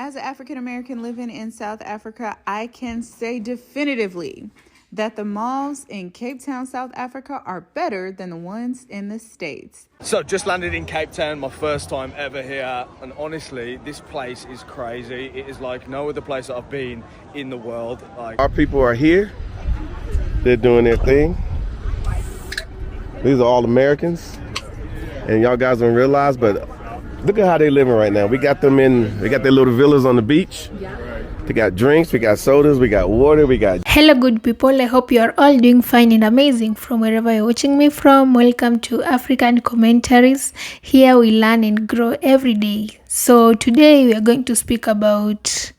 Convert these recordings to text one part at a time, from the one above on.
As an African American living in South Africa, I can say definitively that the malls in Cape Town, South Africa are better than the ones in the States. So just landed in Cape Town, my first time ever here, and honestly, this place is crazy. It is like no other place that I've been in the world. Our people are here. They're doing their thing. These are all Americans, and y'all guys don't realize, but look at how they living right now. We got their little villas on the beach. They got drinks, we got sodas, we got water, we got... Hello good people, I hope you are all doing fine and amazing from wherever you're watching me from. Welcome to African Commentaries. Here we learn and grow every day. So today we are going to speak about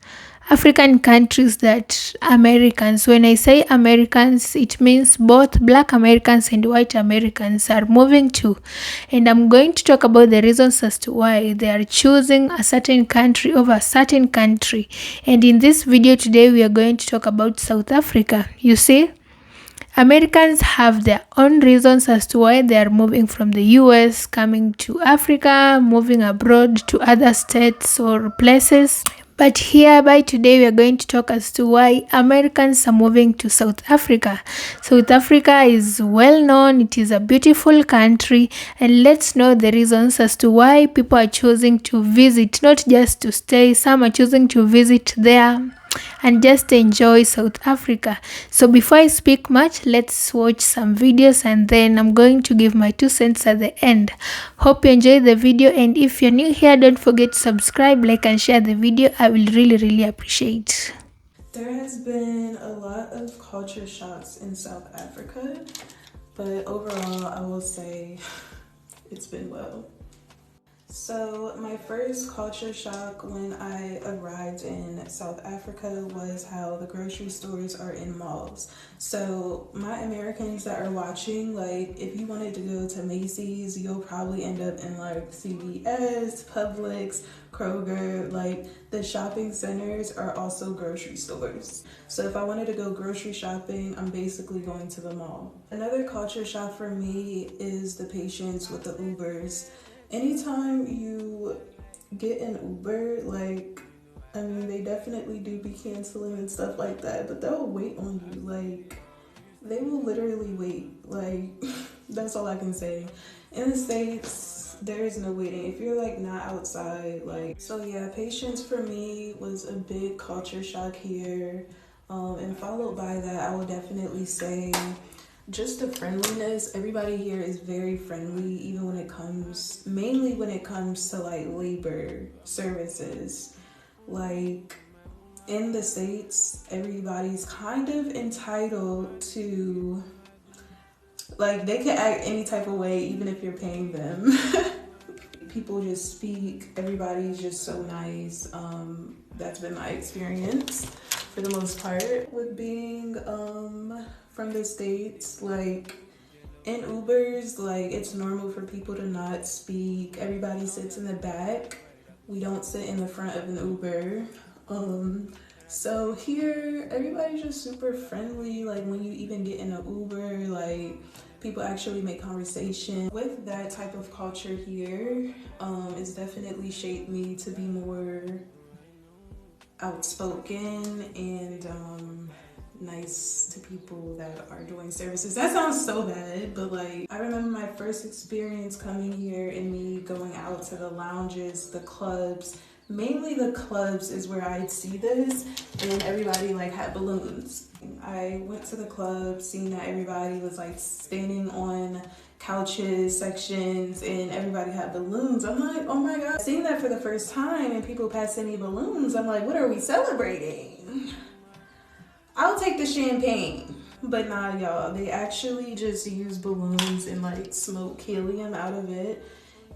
African countries that Americans, when I say Americans, it means both Black Americans and white Americans are moving to. And I'm going to talk about the reasons as to why they are choosing a certain country over a certain country. And in this video today, we are going to talk about South Africa. You see, Americans have their own reasons as to why they are moving from the US, coming to Africa, moving abroad to other states or places. But hereby today we are going to talk as to why Americans are moving to South Africa. South Africa is well known, it is a beautiful country, and let's know the reasons as to why people are choosing to visit, not just to stay. Some are choosing to visit there and just enjoy South Africa. So before I speak much, let's watch some videos and then I'm going to give my 2 cents at the end. Hope you enjoy the video, and if you're new here, don't forget to subscribe, like and share the video. I will really appreciate. There has been a lot of culture shocks in South Africa, but overall I will say it's been well. So my first culture shock when I arrived in South Africa was how the grocery stores are in malls. So my Americans that are watching, like if you wanted to go to Macy's, you'll probably end up in like CVS, Publix, Kroger. Like the shopping centers are also grocery stores. So if I wanted to go grocery shopping, I'm basically going to the mall. Another culture shock for me is the patience with the Ubers. Anytime you get an Uber, like, I mean, they definitely do be canceling and stuff like that, but they'll wait on you. Like, they will literally wait. Like, that's all I can say. In the States, there is no waiting. If you're, like, not outside, like, so yeah, patience for me was a big culture shock here. And followed by that, I would definitely say just the friendliness. Everybody here is very friendly, even when it comes, mainly when it comes to like labor services. Like in the States, everybody's kind of entitled to, like, they can act any type of way even if you're paying them. People just speak, everybody's just so nice. That's been my experience for the most part with being from the States. Like in Ubers, like it's normal for people to not speak. Everybody sits in the back. We don't sit in the front of an Uber. So here, everybody's just super friendly. Like when you even get in an Uber, like people actually make conversation. With that type of culture here, it's definitely shaped me to be more outspoken and nice to people that are doing services. That sounds so bad, but like I remember my first experience coming here and me going out to the lounges, the clubs. Mainly the clubs is where I'd see this, and everybody like had balloons. I went to the club, seeing that everybody was like standing on couches, sections, and everybody had balloons. I'm like, oh my God. Seeing that for the first time and people passing me balloons, I'm like, what are we celebrating? I'll take the champagne. But nah, y'all, they actually just use balloons and like smoke helium out of it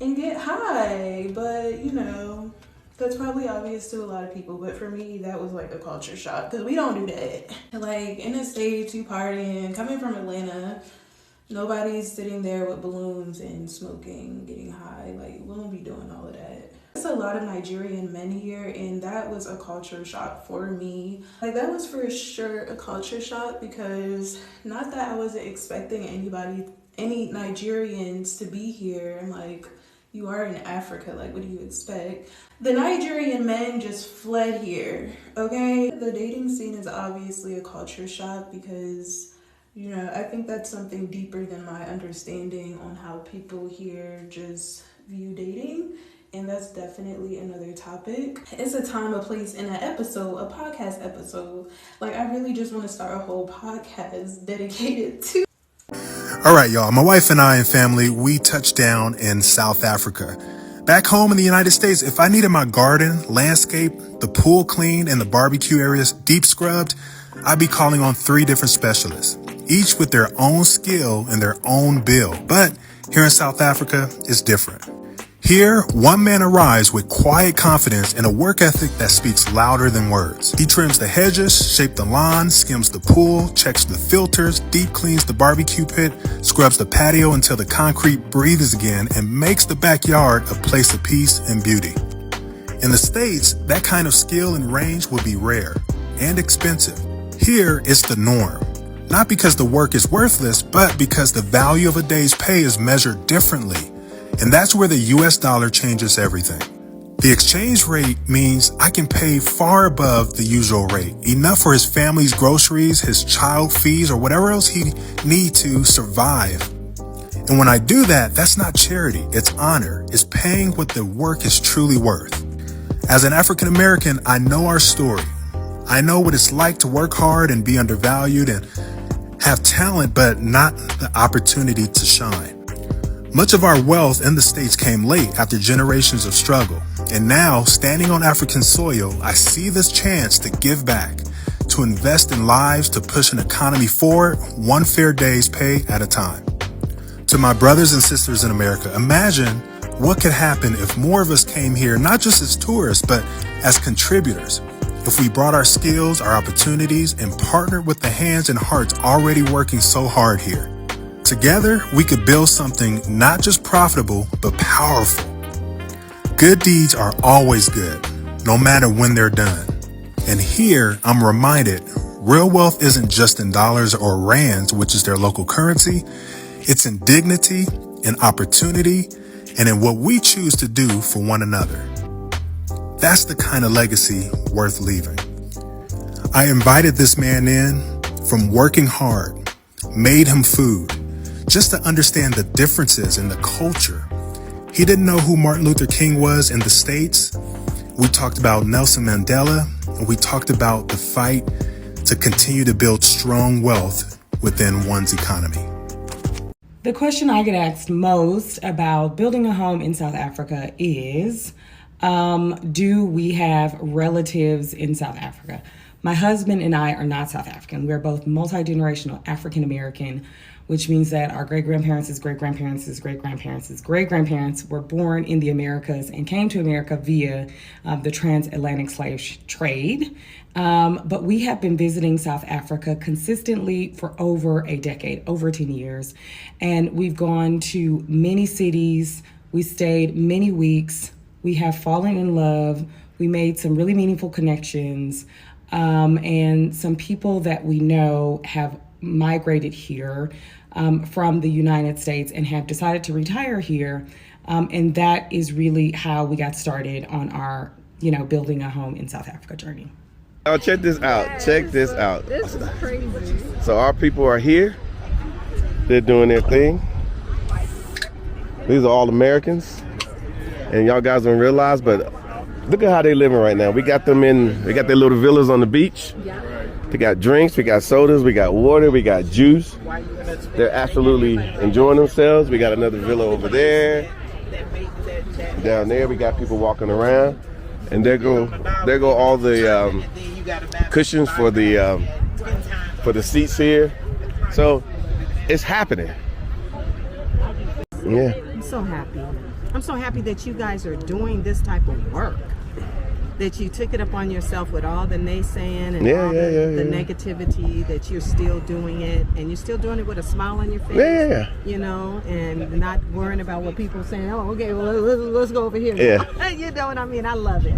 and get high. But you know, that's probably obvious to a lot of people, but for me, that was like a culture shock because we don't do that. Like in the States, you partying, coming from Atlanta, nobody's sitting there with balloons and smoking, getting high. Like we won't be doing all of that. There's a lot of Nigerian men here, and that was a culture shock for me. Like that was for sure a culture shock because not that I wasn't expecting any Nigerians to be here. And like, You are in Africa, like what do you expect? The Nigerian men just fled here, okay? The dating scene is obviously a culture shock because, I think that's something deeper than my understanding on how people here just view dating. And that's definitely another topic. It's a time, a place, and an episode, a podcast episode. Like, I really just want to start a whole podcast dedicated to. All right, y'all. My wife and I and family, we touched down in South Africa. Back home in the United States, if I needed my garden, landscape, the pool cleaned, and the barbecue areas deep scrubbed, I'd be calling on 3 different specialists, each with their own skill and their own bill. But here in South Africa, it's different. Here, one man arrives with quiet confidence and a work ethic that speaks louder than words. He trims the hedges, shapes the lawn, skims the pool, checks the filters, deep cleans the barbecue pit, scrubs the patio until the concrete breathes again, and makes the backyard a place of peace and beauty. In the States, that kind of skill and range would be rare and expensive. Here, it's the norm. Not because the work is worthless, but because the value of a day's pay is measured differently. And that's where the US dollar changes everything. The exchange rate means I can pay far above the usual rate, enough for his family's groceries, his child fees, or whatever else he needs to survive. And when I do that, that's not charity, it's honor, it's paying what the work is truly worth. As an African American, I know our story. I know what it's like to work hard and be undervalued and have talent, but not the opportunity to shine. Much of our wealth in the States came late after generations of struggle. And now, standing on African soil, I see this chance to give back, to invest in lives, to push an economy forward, one fair day's pay at a time. To my brothers and sisters in America, imagine what could happen if more of us came here, not just as tourists, but as contributors. If we brought our skills, our opportunities, and partnered with the hands and hearts already working so hard here. Together, we could build something not just profitable, but powerful. Good deeds are always good, no matter when they're done. And here, I'm reminded, real wealth isn't just in dollars or rands, which is their local currency. It's in dignity, in opportunity, and in what we choose to do for one another. That's the kind of legacy worth leaving. I invited this man in from working hard, made him food, just to understand the differences in the culture. He didn't know who Martin Luther King was in the States. We talked about Nelson Mandela, and we talked about the fight to continue to build strong wealth within one's economy. The question I get asked most about building a home in South Africa is, do we have relatives in South Africa? My husband and I are not South African. We're both multi-generational African American, which means that our great-grandparents' great-grandparents' great-grandparents' great-grandparents were born in the Americas and came to America via the transatlantic slave trade. But we have been visiting South Africa consistently for over a decade, over 10 years. And we've gone to many cities. We stayed many weeks. We have fallen in love. We made some really meaningful connections. And some people that we know have migrated here from the United States and have decided to retire here. And that is really how we got started on our, building a home in South Africa journey. Oh, check this out. Check this out. This is crazy. So our people are here. They're doing their thing. These are all Americans. And y'all guys don't realize, but look at how they living right now. We got their little villas on the beach. They got drinks, we got sodas, we got water, we got juice. They're absolutely enjoying themselves. We got another villa over there. Down there, we got people walking around. And there go all the cushions for the seats here. So it's happening. Yeah. I'm so happy. I'm so happy that you guys are doing this type of work. That you took it upon yourself with all the naysaying and all the negativity, that you're still doing it, and you're still doing it with a smile on your face. And not worrying about what people are saying. Oh, okay, well, let's go over here. Yeah. You know what I mean? I love it.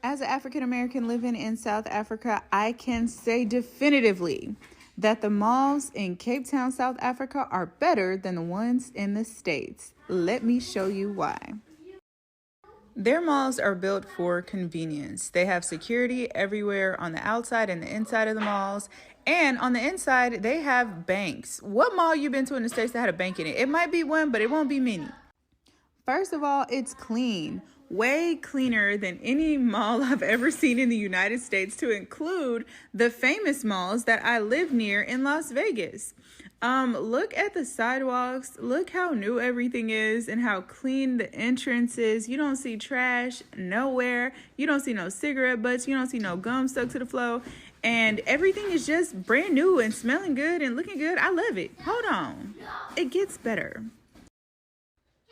As an African American living in South Africa, I can say definitively that the malls in Cape Town, South Africa are better than the ones in the States. Let me show you why. Their malls are built for convenience. They have security everywhere on the outside and the inside of the malls. And on the inside, they have banks. What mall you been to in the States that had a bank in it? It might be one, but it won't be many. First of all, it's clean. Way cleaner than any mall I've ever seen in the United States, to include the famous malls that I live near in Las Vegas. Look at the sidewalks. Look how new everything is and how clean the entrance is. You don't see trash nowhere. You don't see no cigarette butts. You don't see no gum stuck to the floor. And everything is just brand new and smelling good and looking good. I love it. Hold on. It gets better.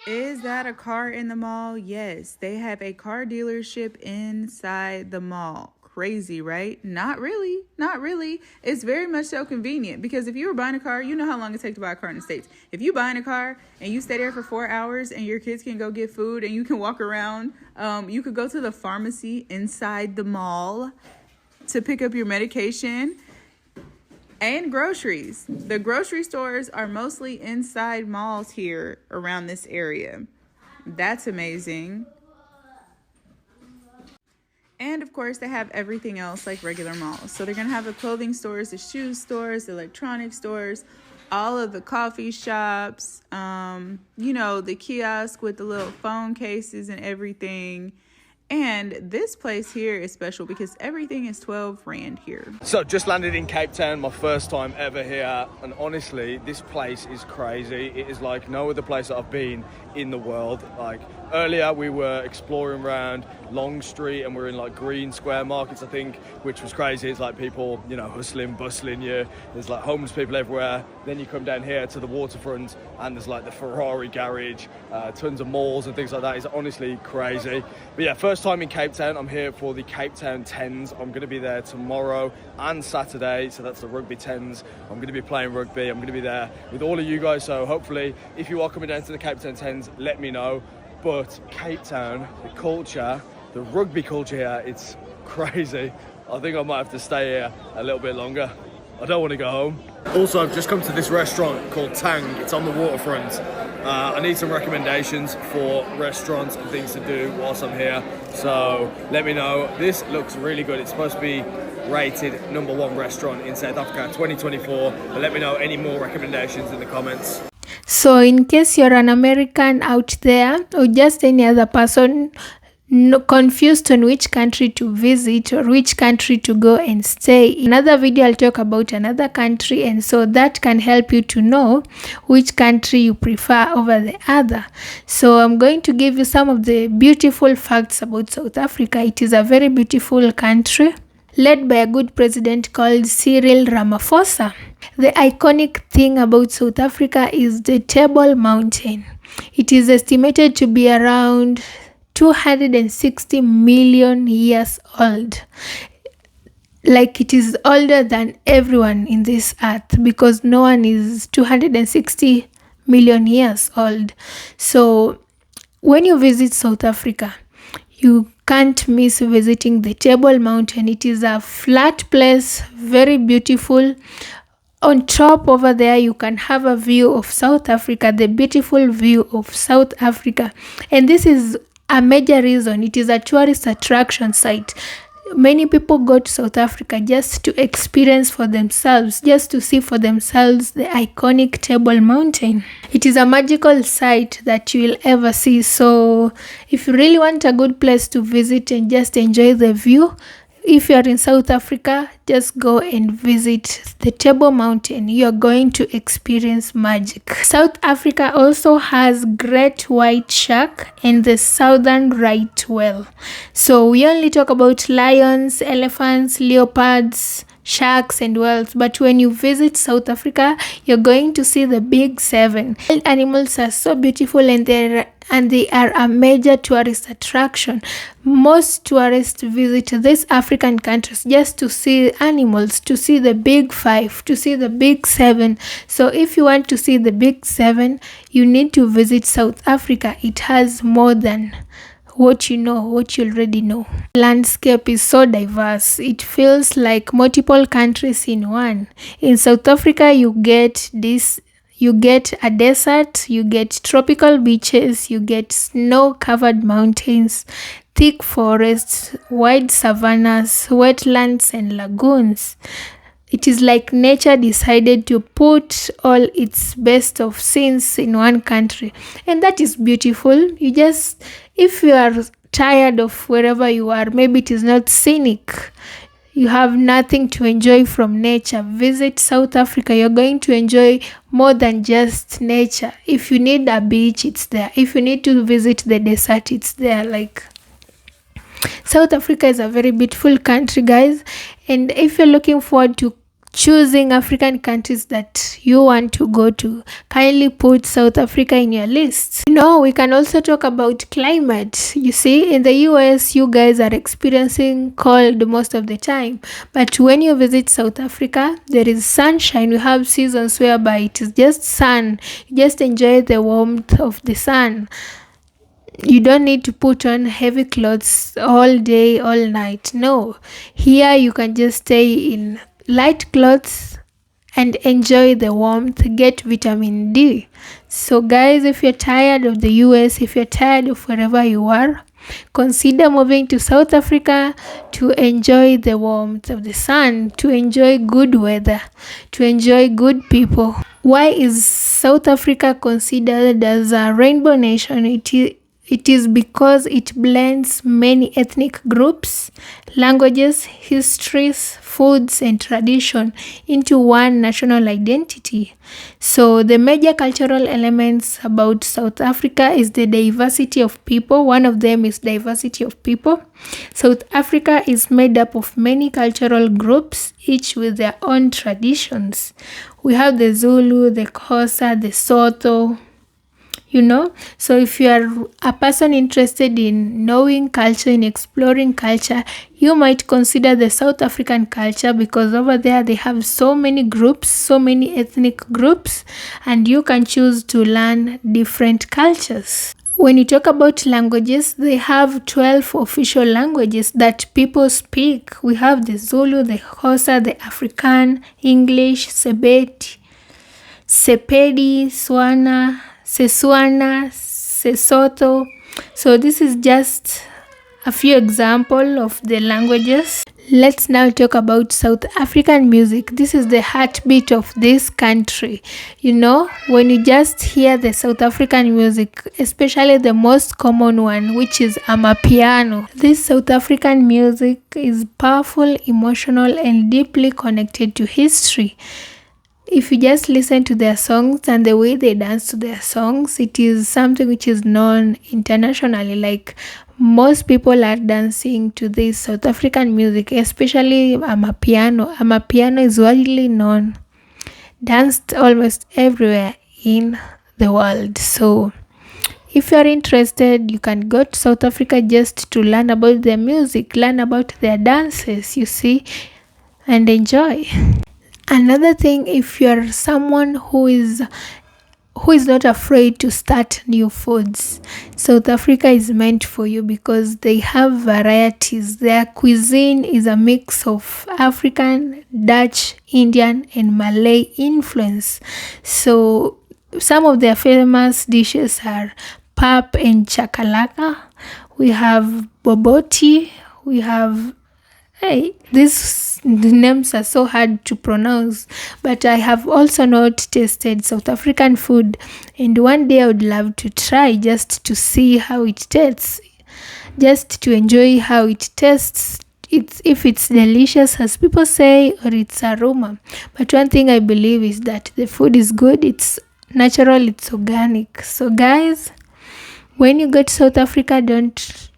Is that a car in the mall? Yes, they have a car dealership inside the mall. Crazy, right? Not really. Not really. It's very much so convenient, because if you were buying a car, you know how long it takes to buy a car in the States. If you buying a car and you stay there for 4 hours and your kids can go get food and you can walk around, you could go to the pharmacy inside the mall to pick up your medication. And groceries. The grocery stores are mostly inside malls here around this area. That's amazing. And of course, they have everything else like regular malls. So they're going to have the clothing stores, the shoe stores, the electronic stores, all of the coffee shops, the kiosk with the little phone cases and everything. And this place here is special because everything is 12 Rand here. So just landed in Cape Town, my first time ever here. And honestly, this place is crazy. It is like no other place that I've been in the world. Like earlier we were exploring around Long Street and we're in like Green Square markets, I think, which was crazy. It's like people, hustling, bustling you. There's like homeless people everywhere. Then you come down here to the waterfront and there's like the Ferrari garage, tons of malls and things like that. It's honestly crazy. But yeah, first time in Cape Town. I'm here for the Cape Town 10s. I'm going to be there tomorrow and Saturday, so that's the rugby 10s. I'm going to be playing rugby. I'm going to be there with all of you guys, so hopefully if you are coming down to the Cape Town 10s, let me know. But Cape Town, the culture, the rugby culture here, it's crazy. I think I might have to stay here a little bit longer. I don't want to go home. Also, I've just come to this restaurant called Tang. It's on the waterfront. I need some recommendations for restaurants and things to do whilst I'm here. So let me know. This looks really good. It's supposed to be rated #1 restaurant in South Africa 2024. But let me know any more recommendations in the comments. So in case you're an American out there or just any other person confused on which country to visit or which country to go and stay, in another video I'll talk about another country, and so that can help you to know which country you prefer over the other. So I'm going to give you some of the beautiful facts about South Africa. It is a very beautiful country led by a good president called Cyril Ramaphosa. The iconic thing about South Africa is the Table Mountain. It is estimated to be around 260 million years old. Like, it is older than everyone in this earth, because no one is 260 million years old. So when you visit South Africa, you can't miss visiting the Table Mountain. It is a flat place, very beautiful. On top over there, you can have a view of South Africa, the beautiful view of South Africa. And this is a major reason. It is a tourist attraction site. Many people go to South Africa just to experience for themselves, just to see for themselves the iconic Table Mountain. It is a magical sight that you will ever see. So if you really want a good place to visit and just enjoy the view, if you are in South Africa, just go and visit the Table Mountain. You are going to experience magic. South Africa also has great white shark and the southern right whale. So we only talk about lions, elephants, leopards, sharks and whales, but when you visit South Africa, you're going to see the big 7. Wild animals are so beautiful, and they are a major tourist attraction. Most tourists visit these African countries just to see animals, to see the big 5, to see the big 7. So if you want to see the big 7, you need to visit South Africa. It has more than what you know, what you already know. Landscape is so diverse. It feels like multiple countries in one. In South Africa, you get a desert, you get tropical beaches, you get snow-covered mountains, thick forests, wide savannas, wetlands, and lagoons. It is like nature decided to put all its best of scenes in one country. And that is beautiful. If you are tired of wherever you are, maybe it is not scenic, you have nothing to enjoy from nature, visit South Africa. You're going to enjoy more than just nature. If you need a beach, it's there. If you need to visit the desert, it's there. Like, South Africa is a very beautiful country, guys. And if you're looking forward to choosing African countries that you want to go to, kindly put South Africa in your list. We can also talk about climate. You see, in the US, you guys are experiencing cold most of the time, but when you visit South Africa, there is sunshine. We have seasons whereby it is just sun. You just enjoy the warmth of the sun. You don't need to put on heavy clothes all day, all night. No, here you can just stay in light clothes and enjoy the warmth, get vitamin D. So guys, if you're tired of the US, if you're tired of wherever you are, consider moving to South Africa to enjoy the warmth of the sun, to enjoy good weather, to enjoy good people. Why is South Africa considered as a rainbow nation? It is because it blends many ethnic groups, languages, histories, foods, and tradition into one national identity. So the major cultural elements about South Africa is the diversity of people. One of them is diversity of people. South Africa is made up of many cultural groups, each with their own traditions. We have the Zulu, the Xhosa, the Sotho. So if you are a person interested in knowing culture, in exploring culture, you might consider the South African culture, because over there they have so many groups, so many ethnic groups, and you can choose to learn different cultures. When you talk about languages, they have 12 official languages that people speak. We have the Zulu, the Xhosa, the Afrikaan, English, Sepedi, Setswana, Sesotho. So this is just a few examples of the languages. Let's now talk about South African music. This is the heartbeat of this country. When you just hear the South African music, especially the most common one, which is amapiano. This South African music is powerful, emotional, and deeply connected to history. If you just listen to their songs and the way they dance to their songs, it is something which is known internationally. Like, most people are dancing to this South African music, especially amapiano. Amapiano is widely known, danced almost everywhere in the world. So if you are interested, you can go to South Africa just to learn about their music, learn about their dances, and enjoy. Another thing, if you're someone who is not afraid to start new foods, South Africa is meant for you, because they have varieties. Their cuisine is a mix of African, Dutch, Indian, and Malay influence. So some of their famous dishes are pap and chakalaka. We have boboti. We have these names are so hard to pronounce, but I have also not tasted South African food, and one day I would love to try, just to see how it tastes, just to enjoy how it tastes. If it's delicious as people say, or it's a rumor. But one thing I believe is that the food is good, it's natural, it's organic. So guys, when you go to South Africa, don't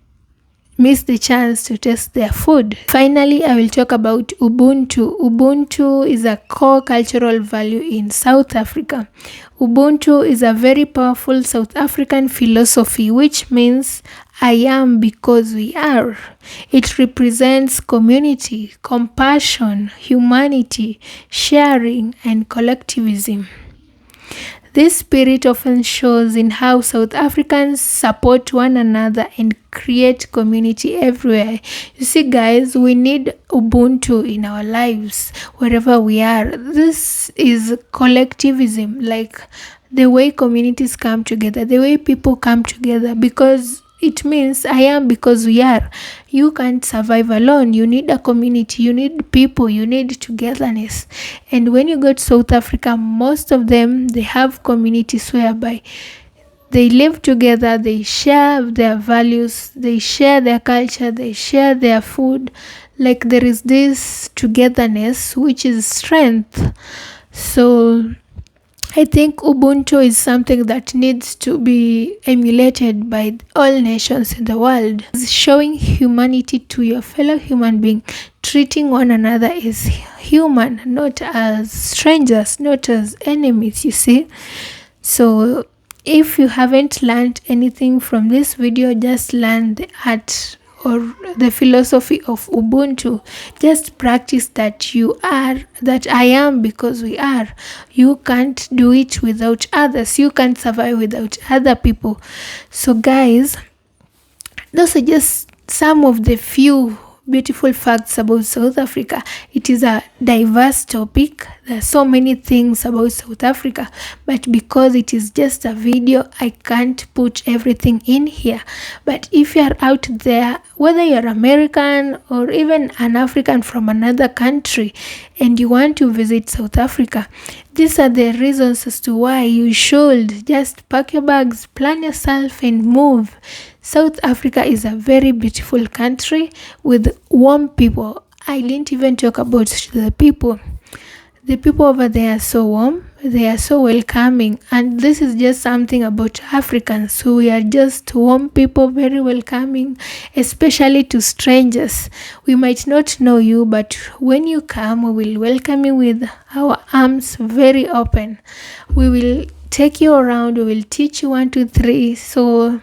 miss the chance to taste their food. Finally, I will talk about Ubuntu. Ubuntu is a core cultural value in South Africa. Ubuntu is a very powerful South African philosophy, which means I am because we are. It represents community, compassion, humanity, sharing, and collectivism. This spirit often shows in how South Africans support one another and create community everywhere. You see, guys, we need Ubuntu in our lives wherever we are. This is collectivism, like the way communities come together, the way people come together, because it means I am because we are. You can't survive alone. You need a community, you need people, you need togetherness. And when you go to South Africa, most of them, they have communities whereby they live together, they share their values, they share their culture, they share their food. Like there is this togetherness, which is strength. So I think Ubuntu is something that needs to be emulated by all nations in the world. It's showing humanity to your fellow human being, treating one another as human, not as strangers, not as enemies, you see. So if you haven't learned anything from this video, just learn the art or the philosophy of Ubuntu. Just practice that you are, that I am because we are. You can't do it without others. You can't survive without other people. So guys, those are just some of the few beautiful facts about South Africa. It is a diverse topic. There are so many things about South Africa, but because it is just a video, I can't put everything in here. But if you are out there, whether you're American or even an African from another country, and you want to visit South Africa, these are the reasons as to why you should just pack your bags, plan yourself, and move. South Africa is a very beautiful country with warm people. I didn't even talk about the people. The people over there are so warm, they are so welcoming, and this is just something about Africans. So we are just warm people, very welcoming, especially to strangers. We might not know you, but when you come, we will welcome you with our arms very open. We will take you around, we will teach you 1, 2, 3. So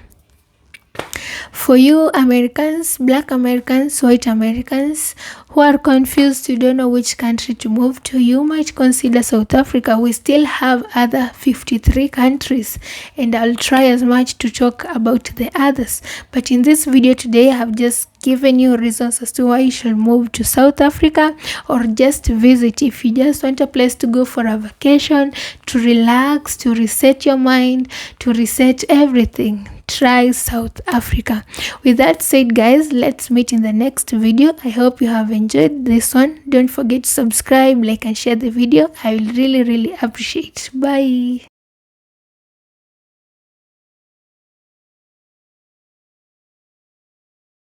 for you Americans, Black Americans, white Americans who are confused, you don't know which country to move to, you might consider South Africa. We still have other 53 countries, and I'll try as much to talk about the others. But in this video today, I have just given you reasons as to why you should move to South Africa or just visit. If you just want a place to go for a vacation, to relax, to reset your mind, to reset everything, try South Africa. With that said, guys, let's meet in the next video. I hope you have enjoyed this one. Don't forget to subscribe, like, and share the video. I will really appreciate it. Bye.